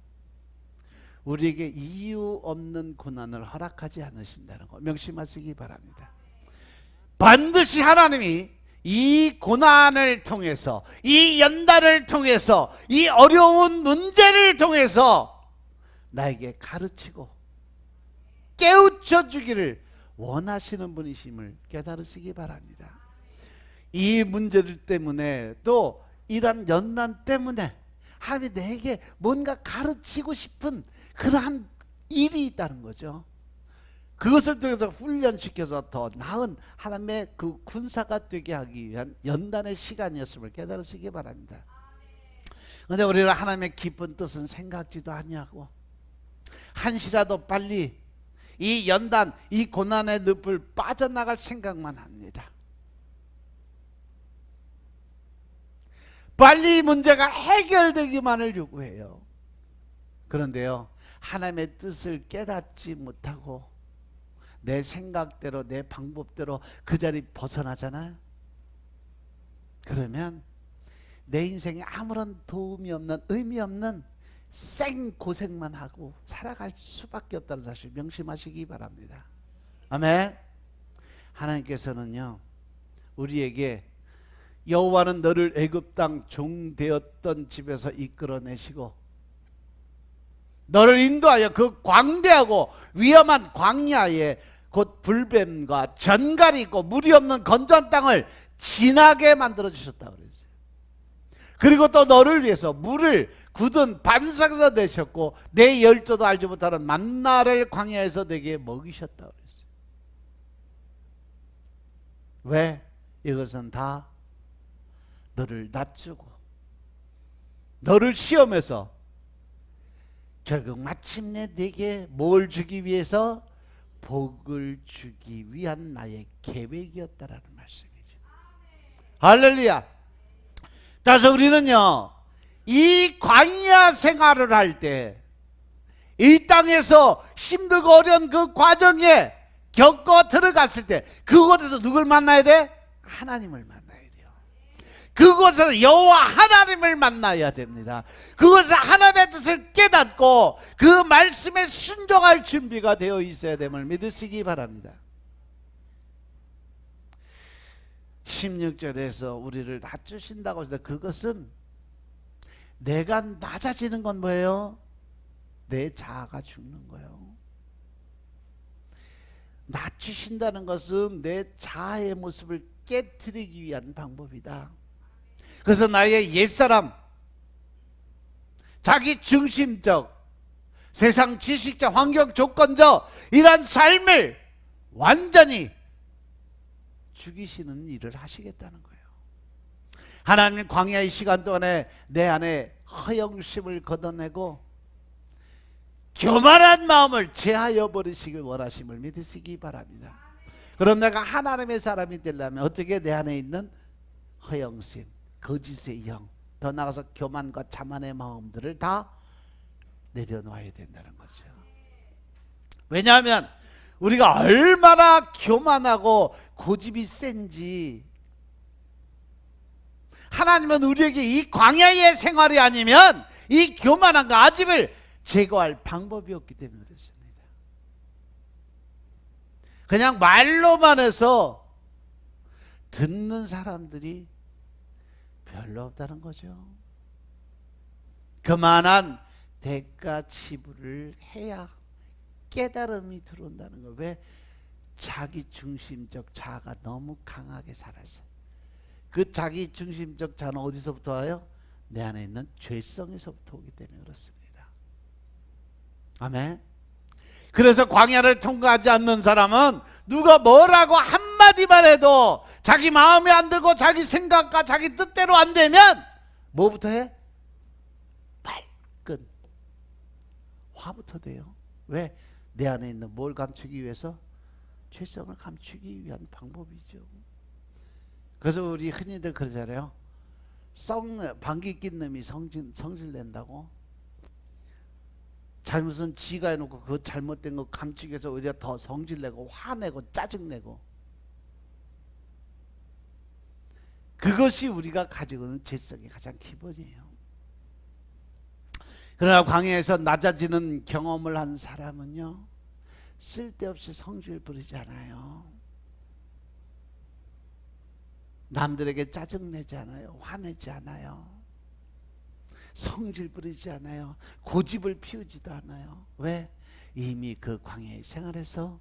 우리에게 이유 없는 고난을 허락하지 않으신다는 거 명심하시기 바랍니다. 반드시 하나님이 이 고난을 통해서, 이 연단을 통해서, 이 어려운 문제를 통해서 나에게 가르치고 깨우쳐 주기를 원하시는 분이심을 깨달으시기 바랍니다. 이 문제들 때문에, 또 이런 연단 때문에 하나님이 내게 뭔가 가르치고 싶은 그러한 일이 있다는 거죠. 그것을 통해서 훈련시켜서 더 나은 하나님의 그 군사가 되게 하기 위한 연단의 시간이었음을 깨달으시기 바랍니다. 그런데 우리는 하나님의 깊은 뜻은 생각지도 아니하고 한시라도 빨리 이 연단, 이 고난의 늪을 빠져나갈 생각만 합니다. 빨리 문제가 해결되기만을 요구해요. 그런데요, 하나님의 뜻을 깨닫지 못하고 내 생각대로, 내 방법대로 그 자리 벗어나잖아요. 그러면 내 인생에 아무런 도움이 없는, 의미 없는 생 고생만 하고 살아갈 수밖에 없다는 사실 명심하시기 바랍니다. 아멘. 하나님께서는요, 우리에게 여호와는 너를 애굽 땅 종 되었던 집에서 이끌어내시고 너를 인도하여 그 광대하고 위험한 광야에 곧 불뱀과 전갈이 있고 물이 없는 건조한 땅을 지나게 만들어 주셨다고 그랬어요. 그리고 또 너를 위해서 물을 굳은 반석에서 내셨고 내 열조도 알지 못하는 만나를 광야에서 내게 먹이셨다고 그랬어요. 왜? 이것은 다 너를 낮추고 너를 시험해서 결국 마침내 내게 뭘 주기 위해서? 복을 주기 위한 나의 계획이었다라는 말씀이죠. 할렐루야. 따라서 우리는요, 이 광야 생활을 할 때 이 땅에서 힘들고 어려운 그 과정에 겪어 들어갔을 때 그곳에서 누굴 만나야 돼? 하나님을 만나야 돼요. 그곳에서 여호와 하나님을 만나야 됩니다. 그곳에서 하나님의 뜻을 깨닫고 그 말씀에 순종할 준비가 되어 있어야 됨을 믿으시기 바랍니다. 16절에서 우리를 낮추신다고 했는데 그것은 내가 낮아지는 건 뭐예요? 내 자아가 죽는 거예요. 낮추신다는 것은 내 자아의 모습을 깨트리기 위한 방법이다. 그래서 나의 옛사람, 자기 중심적, 세상 지식적, 환경 조건적 이런 삶을 완전히 죽이시는 일을 하시겠다는 거예요. 하나님 광야의 시간 동안에 내 안에 허영심을 걷어내고 교만한 마음을 제하여 버리시길 원하심을 믿으시기 바랍니다. 그럼 내가 하나님의 사람이 되려면 어떻게 내 안에 있는 허영심, 거짓의 영, 더 나아가서 교만과 자만의 마음들을 다 내려놓아야 된다는 거죠. 왜냐하면 우리가 얼마나 교만하고 고집이 센지. 하나님은 우리에게 이 광야의 생활이 아니면 이 교만함과 아집을 제거할 방법이 없기 때문에 그렇습니다. 그냥 말로만 해서 듣는 사람들이 별로 없다는 거죠. 그만한 대가 지불을 해야 깨달음이 들어온다는 거. 왜? 자기 중심적 자아가 너무 강하게 살았어요. 그 자기 중심적 자는 어디서부터 와요? 내 안에 있는 죄성에서부터 오기 때문에 그렇습니다. 아멘. 그래서 광야를 통과하지 않는 사람은 누가 뭐라고 한마디만 해도 자기 마음에 안 들고 자기 생각과 자기 뜻대로 안 되면 뭐부터 해? 발끈 화부터 돼요. 왜? 내 안에 있는 뭘 감추기 위해서? 죄성을 감추기 위한 방법이죠. 그래서 우리 흔히들 그러잖아요. 방귀 낀 놈이 성질 낸다고. 잘못은 지가 해놓고 그 잘못된 거 감추기 위해서 오히려 더 성질내고 화내고 짜증내고. 그것이 우리가 가지고 있는 죄성의 가장 기본이에요. 그러나 광야에서 낮아지는 경험을 한 사람은요, 쓸데없이 성질 부리지 않아요. 남들에게 짜증내지 않아요. 화내지 않아요. 성질 부리지 않아요. 고집을 피우지도 않아요. 왜? 이미 그 광야의 생활에서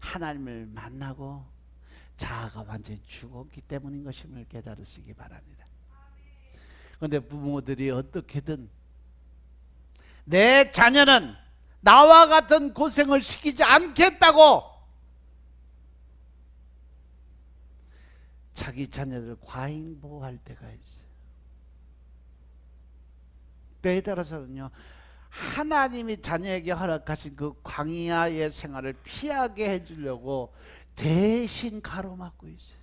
하나님을 만나고 자아가 완전히 죽었기 때문인 것임을 깨달으시기 바랍니다. 그런데 부모들이 어떻게든 내 자녀는 나와 같은 고생을 시키지 않겠다고 자기 자녀를 과잉보호할 때가 있어요. 때에 따라서는요, 하나님이 자녀에게 허락하신 그 광야의 생활을 피하게 해주려고 대신 가로막고 있어요.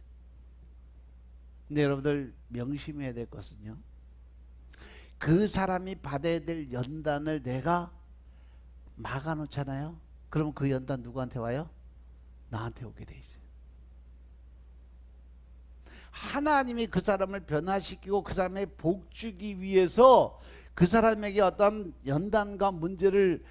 근데 여러분들 명심해야 될 것은요, 그 사람이 받아야 될 연단을 내가 막아놓잖아요. 그럼 그 연단 누구한테 와요? 나한테 오게 돼 있어요. 하나님이 그 사람을 변화시키고 그 사람의 복 주기 위해서 그 사람에게 어떤 연단과 문제를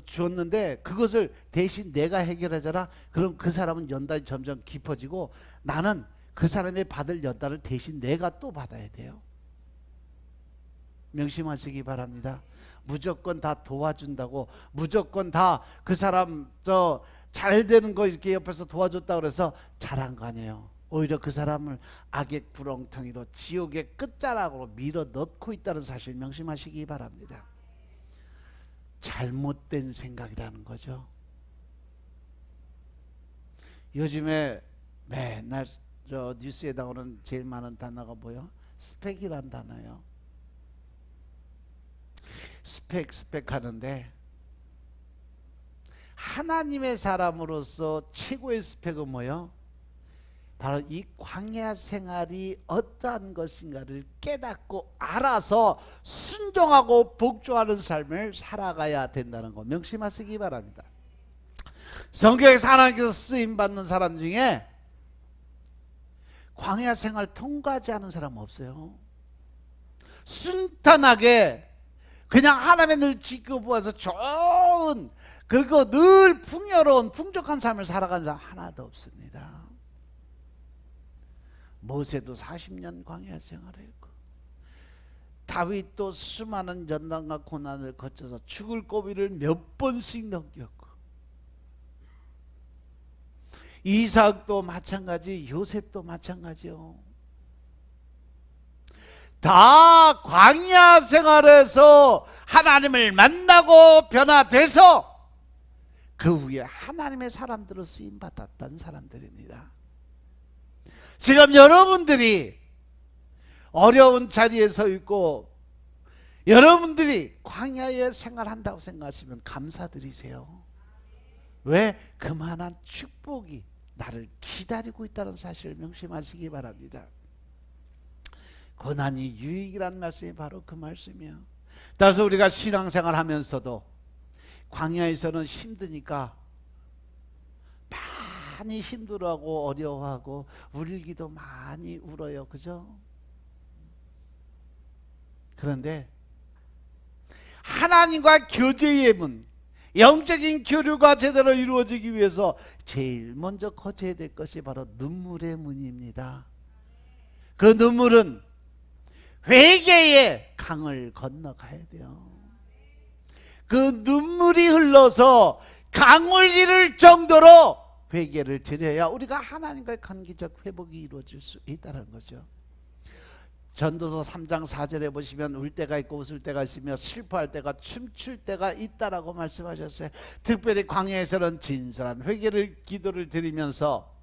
주었는데 그것을 대신 내가 해결하잖아. 그럼 그 사람은 연단이 점점 깊어지고 나는 그 사람이 받을 연단을 대신 내가 또 받아야 돼요. 명심하시기 바랍니다. 무조건 다 도와준다고, 무조건 다 그 사람 잘 되는 거 이렇게 옆에서 도와줬다 그래서 잘한 거 아니에요. 오히려 그 사람을 악의 구렁텅이로 지옥의 끝자락으로 밀어 넣고 있다는 사실 명심하시기 바랍니다. 잘못된 생각이라는 거죠. 요즘에 맨날 뉴스에 나오는 제일 많은 단어가 뭐예요? 스펙이란 단어예요. 스펙 하는데 하나님의 사람으로서 최고의 스펙은 뭐예요? 바로 이 광야 생활이 어떠한 것인가를 깨닫고 알아서 순종하고 복종하는 삶을 살아가야 된다는 거 명심하시기 바랍니다. 성경에서 하나님께서 쓰임받는 사람 중에 광야 생활 통과하지 않은 사람 없어요. 순탄하게 그냥 하나님의 늘 지켜보아서 좋은, 그리고 늘 풍요로운 풍족한 삶을 살아가는 사람 하나도 없습니다. 모세도 40년 광야 생활했고 다윗도 수많은 연단과 고난을 거쳐서 죽을 고비를 몇 번씩 넘겼고 이삭도 마찬가지, 요셉도 마찬가지요. 다 광야 생활에서 하나님을 만나고 변화돼서 그 후에 하나님의 사람들로 쓰임받았던 사람들입니다. 지금 여러분들이 어려운 자리에 서 있고 여러분들이 광야에 생활한다고 생각하시면 감사드리세요. 왜? 그만한 축복이 나를 기다리고 있다는 사실을 명심하시기 바랍니다. 고난이 유익이란 말씀이 바로 그 말씀이에요. 따라서 우리가 신앙생활 하면서도 광야에서는 힘드니까 많이 힘들어하고 어려워하고 울기도 많이 울어요. 그죠? 그런데 하나님과 교제의 문, 영적인 교류가 제대로 이루어지기 위해서 제일 먼저 거쳐야 될 것이 바로 눈물의 문입니다. 그 눈물은 회개의 강을 건너가야 돼요. 그 눈물이 흘러서 강을 이룰 정도로 회개를 드려야 우리가 하나님과의 관계적 회복이 이루어질 수 있다는 거죠. 전도서 3장 4절에 보시면 울 때가 있고 웃을 때가 있으며 슬퍼할 때가 춤출 때가 있다라고 말씀하셨어요. 특별히 광야에서는 진솔한 회개를 기도를 드리면서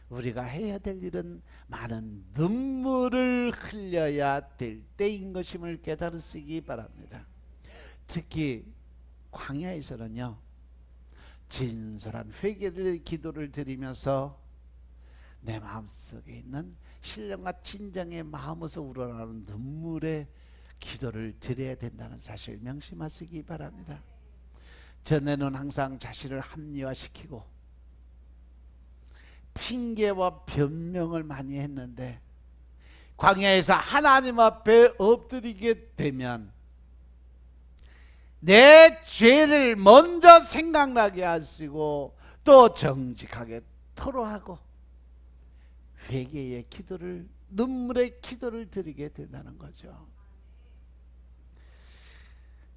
우리가 해야 될 일은 많은 눈물을 흘려야 될 때인 것임을 깨달으시기 바랍니다. 특히 광야에서는요, 진솔한 회개를 기도를 드리면서 내 마음속에 있는 신령과 진정의 마음에서 우러나오는 눈물의 기도를 드려야 된다는 사실 명심하시기 바랍니다. 전에는 항상 자신을 합리화시키고 핑계와 변명을 많이 했는데 광야에서 하나님 앞에 엎드리게 되면 내 죄를 먼저 생각나게 하시고 또 정직하게 토로하고 회개의 기도를, 눈물의 기도를 드리게 된다는 거죠.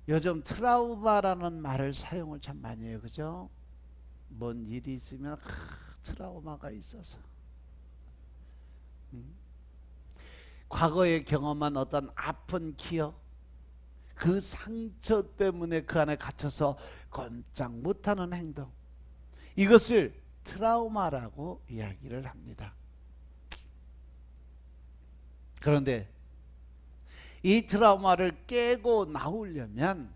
요즘 트라우마라는 말을 사용을 참 많이 해요. 그죠? 뭔 일이 있으면 트라우마가 있어서 과거에 경험한 어떤 아픈 기억, 그 상처 때문에 그 안에 갇혀서 꼼짝 못하는 행동, 이것을 트라우마라고 이야기를 합니다. 그런데 이 트라우마를 깨고 나오려면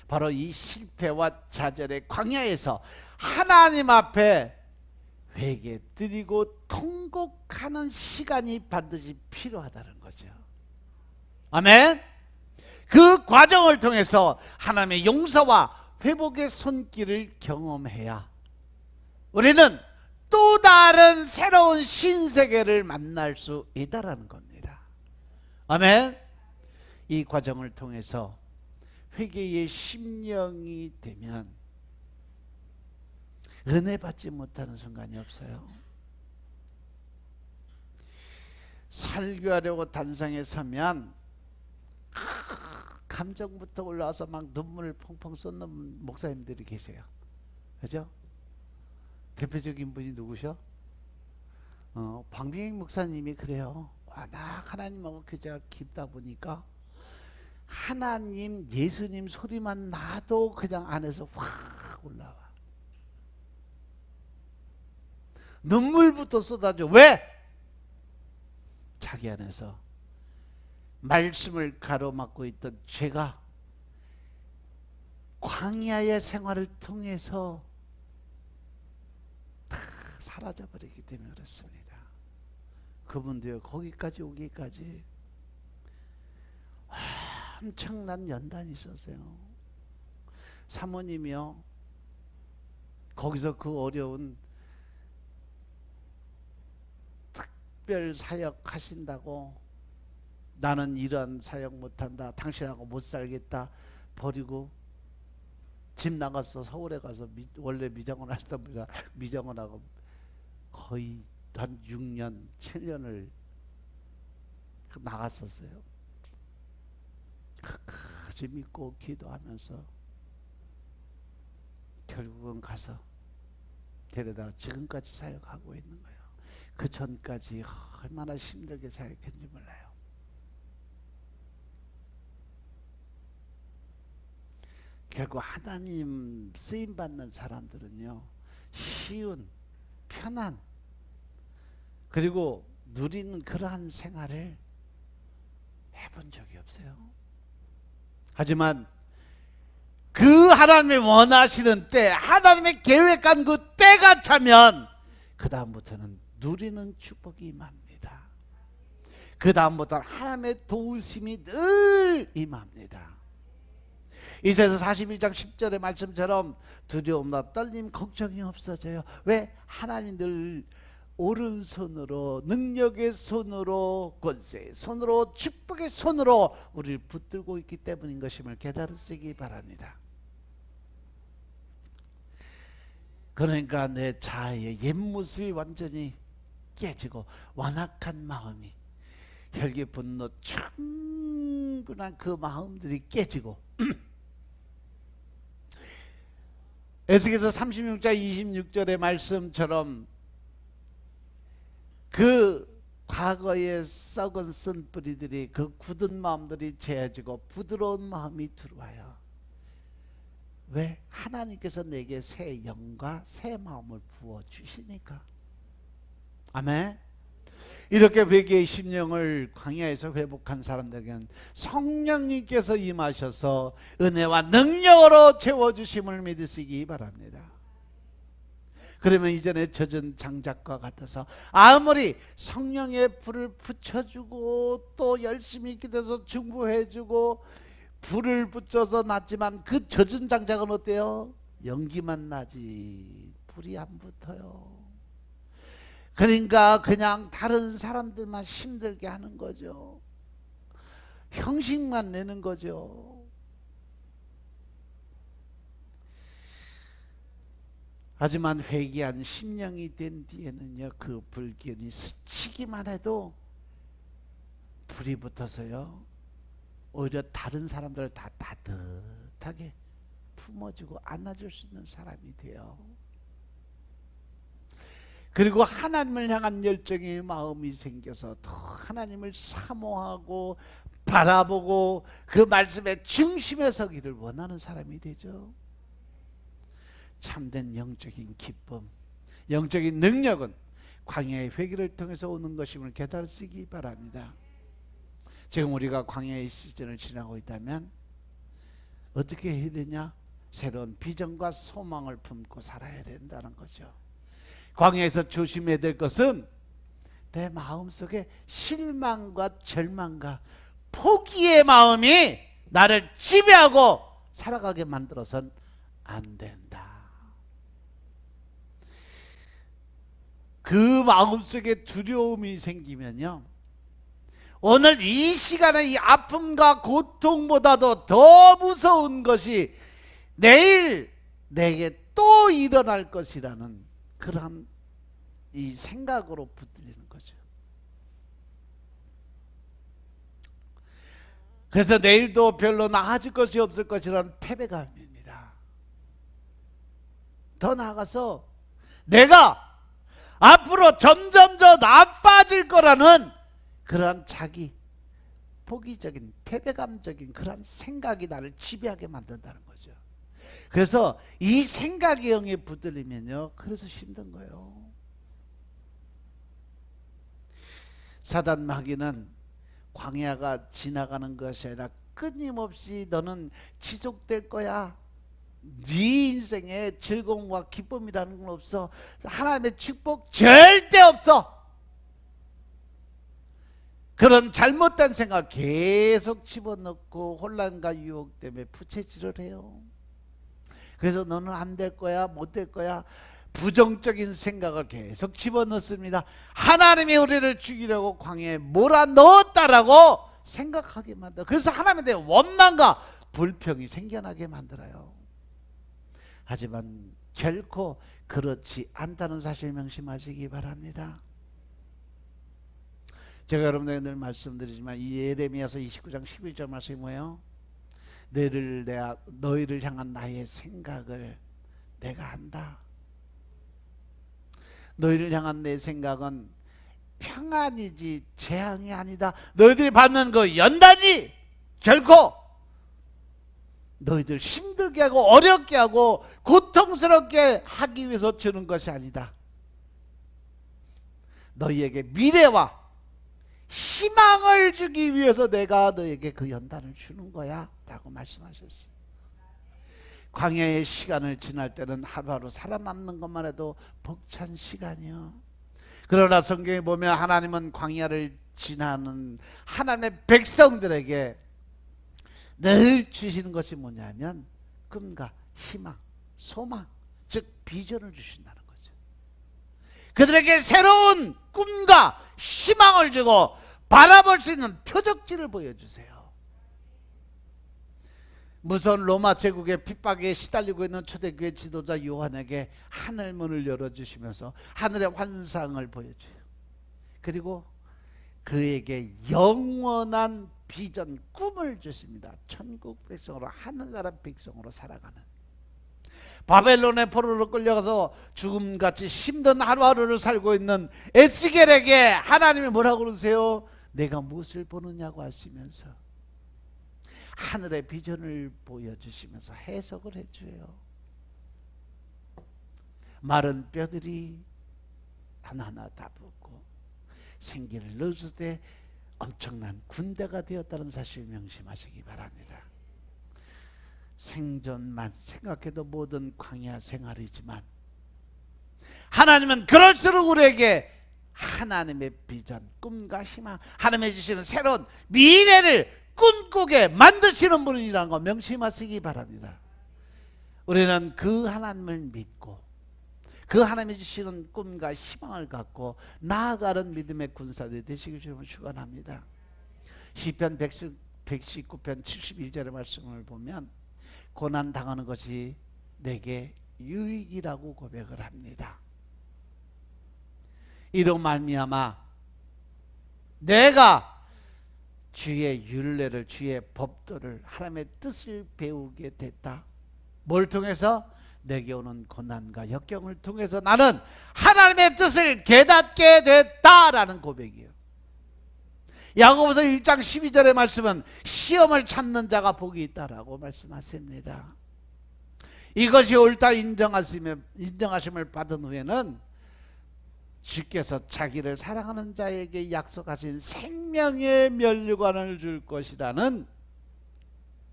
바로 이 실패와 좌절의 광야에서 하나님 앞에 회개 드리고 통곡하는 시간이 반드시 필요하다는 거죠. 아멘. 그 과정을 통해서 하나님의 용서와 회복의 손길을 경험해야 우리는 또 다른 새로운 신세계를 만날 수 있다라는 겁니다. 아멘. 이 과정을 통해서 회개의 심령이 되면 은혜 받지 못하는 순간이 없어요. 설교하려고 단상에 서면 감정부터 올라와서 막 눈물을 펑펑 쏟는 목사님들이 계세요. 그죠? 대표적인 분이 누구셔? 광명익 목사님이 그래요. 워낙 하나님하고 교제가 깊다 보니까 하나님, 예수님 소리만 나도 그냥 안에서 확 올라와. 눈물부터 쏟아져. 왜? 자기 안에서 말씀을 가로막고 있던 죄가 광야의 생활을 통해서 다 사라져버리기 때문에 그렇습니다. 그분도요, 거기까지 오기까지 엄청난 연단이 있었어요. 사모님이요, 거기서 그 어려운 특별 사역 하신다고 나는 이런 사역 못한다, 당신하고 못 살겠다 버리고 집 나가서 서울에 가서 원래 미장원 하시던 분이라 미장원하고 거의 한 6년 7년을 나갔었어요. 끝까지 믿고 기도하면서 결국은 가서 데려다 지금까지 사역하고 있는 거예요. 그 전까지 얼마나 힘들게 사역했는지 몰라요. 결국 하나님 쓰임받는 사람들은요, 쉬운, 편한, 그리고 누리는 그러한 생활을 해본 적이 없어요. 하지만 그 하나님이 원하시는 때, 하나님의 계획한 그 때가 차면 그 다음부터는 누리는 축복이 임합니다. 그 다음부터는 하나님의 도우심이 늘 임합니다. 이사야서 42장 10절의 말씀처럼 두려움과 떨림, 걱정이 없어져요. 왜? 하나님 늘 오른손으로, 능력의 손으로, 권세의 손으로, 축복의 손으로 우리를 붙들고 있기 때문인 것임을 깨달으시기 바랍니다. 그러니까 내 자아의 옛모습이 완전히 깨지고 완악한 마음이, 혈기, 분노, 충분한 그 마음들이 깨지고 에스겔서 36장 26절의 말씀처럼 그 과거의 썩은 쓴뿌리들이, 그 굳은 마음들이 재어지고 부드러운 마음이 들어와요. 왜? 하나님께서 내게 새 영과 새 마음을 부어주시니까. 아멘. 이렇게 회개의 심령을 광야에서 회복한 사람들에게는 성령님께서 임하셔서 은혜와 능력으로 채워주심을 믿으시기 바랍니다. 그러면 이전에 젖은 장작과 같아서 아무리 성령의 불을 붙여주고 또 열심히 기도해서 중보해주고 불을 붙여서 놨지만 그 젖은 장작은 어때요? 연기만 나지 불이 안 붙어요. 그러니까 그냥 다른 사람들만 힘들게 하는 거죠. 형식만 내는 거죠. 하지만 회개한 심령이 된 뒤에는요, 그 불기운이 스치기만 해도 불이 붙어서요, 오히려 다른 사람들을 다 따뜻하게 품어주고 안아줄 수 있는 사람이 돼요. 그리고 하나님을 향한 열정의 마음이 생겨서 더 하나님을 사모하고 바라보고 그 말씀의 중심에 서기를 원하는 사람이 되죠. 참된 영적인 기쁨, 영적인 능력은 광야의 회개를 통해서 오는 것임을 깨달으시기 바랍니다. 지금 우리가 광야의 시즌을 지나고 있다면 어떻게 해야 되냐? 새로운 비전과 소망을 품고 살아야 된다는 거죠. 광야에서 조심해야 될 것은 내 마음속에 실망과 절망과 포기의 마음이 나를 지배하고 살아가게 만들어선 안 된다. 그 마음속에 두려움이 생기면요, 오늘 이 시간에 이 아픔과 고통보다도 더 무서운 것이 내일 내게 또 일어날 것이라는 그러한 이 생각으로 붙들리는 거죠. 그래서 내일도 별로 나아질 것이 없을 것이라는 패배감입니다. 더 나아가서 내가 앞으로 점점 더 나빠질 거라는 그러한 자기 포기적인 패배감적인 그러한 생각이 나를 지배하게 만든다는 거죠. 그래서 이 생각의 영에 붙들리면요, 그래서 힘든 거예요. 사단 마귀는 광야가 지나가는 것이 아니라 끊임없이 너는 지속될 거야, 네 인생에 즐거움과 기쁨이라는 건 없어, 하나님의 축복 절대 없어, 그런 잘못된 생각 계속 집어넣고 혼란과 유혹 때문에 부채질을 해요. 그래서 너는 안 될 거야, 못 될 거야, 부정적인 생각을 계속 집어넣습니다. 하나님이 우리를 죽이려고 광야에 몰아넣었다라고 생각하게 만들어. 그래서 하나님에 대한 원망과 불평이 생겨나게 만들어요. 하지만 결코 그렇지 않다는 사실 명심하시기 바랍니다. 제가 여러분에게 늘 말씀드리지만 이 예레미야서 29장 11절 말씀이 뭐예요? 너희를 향한 나의 생각을 내가 안다. 너희를 향한 내 생각은 평안이지 재앙이 아니다. 너희들이 받는 그 연단이 결코 너희들 힘들게 하고 어렵게 하고 고통스럽게 하기 위해서 주는 것이 아니다. 너희에게 미래와 희망을 주기 위해서 내가 너에게 그 연단을 주는 거야 라고 말씀하셨어요. 광야의 시간을 지날 때는 하루하루 살아남는 것만 해도 벅찬 시간이요. 그러나 성경에 보면 하나님은 광야를 지나는 하나님의 백성들에게 늘 주시는 것이 뭐냐면 꿈과 희망, 소망, 즉 비전을 주신다는 거죠. 그들에게 새로운 꿈과 희망을 주고 바라볼 수 있는 표적지를 보여주세요. 무서운 로마 제국의 핍박에 시달리고 있는 초대교회 지도자 요한에게 하늘 문을 열어주시면서 하늘의 환상을 보여줘요. 그리고 그에게 영원한 비전, 꿈을 주십니다. 천국 백성으로, 하늘나라 백성으로 살아가는, 바벨론의 포로로 끌려가서 죽음같이 힘든 하루하루를 살고 있는 에스겔에게 하나님이 뭐라고 그러세요? 내가 무엇을 보느냐고 하시면서 하늘의 비전을 보여주시면서 해석을 해줘요. 마른 뼈들이 하나하나 다 붙고 생기를 넣었을 때 엄청난 군대가 되었다는 사실 명심하시기 바랍니다. 생존만 생각해도 모든 광야 생활이지만 하나님은 그럴수록 우리에게 하나님의 비전, 꿈과 희망, 하나님이 주시는 새로운 미래를 꿈꾸게 만드시는 분이라는 거 명심하시기 바랍니다. 우리는 그 하나님을 믿고 그 하나님이 주시는 꿈과 희망을 갖고 나아가는 믿음의 군사들이 되시길 주님을 축원합니다. 시편 119편 71절의 말씀을 보면 고난 당하는 것이 내게 유익이라고 고백을 합니다. 이로 말미암아 내가 주의 율례를, 주의 법도를, 하나님의 뜻을 배우게 됐다. 뭘 통해서? 내게 오는 고난과 역경을 통해서 나는 하나님의 뜻을 깨닫게 됐다라는 고백이에요. 야고보서 1장 12절의 말씀은 시험을 참는 자가 복이 있다라고 말씀하십니다. 이것이 옳다 인정하심을 받은 후에는 주께서 자기를 사랑하는 자에게 약속하신 생명의 면류관을 줄 것이라는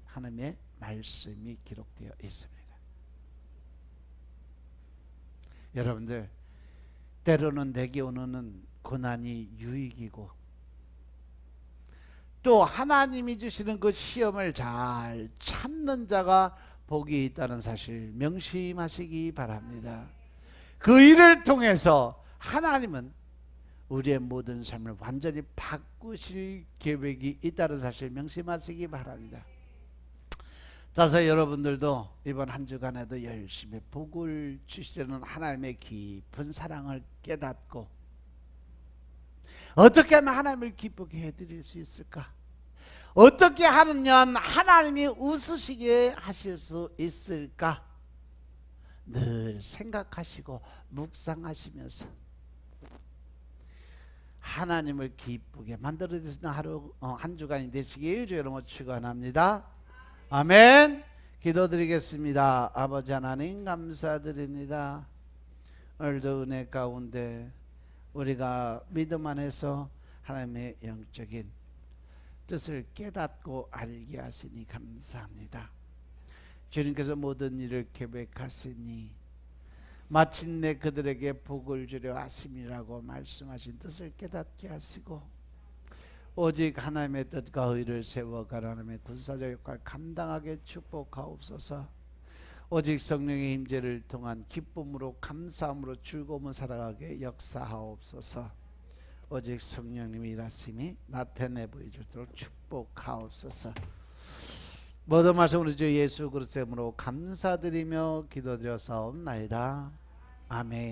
하나님의 말씀이 기록되어 있습니다. 여러분들, 때로는 내게 오는 고난이 유익이고 또 하나님이 주시는 그 시험을 잘 참는 자가 복이 있다는 사실 명심하시기 바랍니다. 그 일을 통해서 하나님은 우리의 모든 삶을 완전히 바꾸실 계획이 있다는 사실 명심하시기 바랍니다. 따라서 여러분들도 이번 한 주간에도 열심히 복을 주시려는 하나님의 깊은 사랑을 깨닫고 어떻게 하면 하나님을 기쁘게 해드릴 수 있을까? 어떻게 하면 하나님이 웃으시게 하실 수 있을까? 늘 생각하시고 묵상하시면서 하나님을 기쁘게 만들어주시는 하루 한 주간이 되시길 주의 이름으로 축원합니다. 아멘. 기도드리겠습니다. 아버지 하나님 감사드립니다. 오늘도 은혜 가운데 우리가 믿음 안에서 하나님의 영적인 뜻을 깨닫고 알게 하시니 감사합니다. 주님께서 모든 일을 계획하시니 마침내 그들에게 복을 주려 하심이라고 말씀하신 뜻을 깨닫게 하시고 오직 하나님의 뜻과 의를 세워가는 하나님의 군사적 역할을 감당하게 축복하옵소서. 오직 성령의 임재를 통한 기쁨으로 감사함으로 즐거움을 살아가게 역사하옵소서. 오직 성령님의 일하심이 나타내 보여주도록 축복하옵소서. 모든 말씀으로 주 예수 그리스도의 이름으로 감사드리며 기도드려 사옵나이다. 아멘.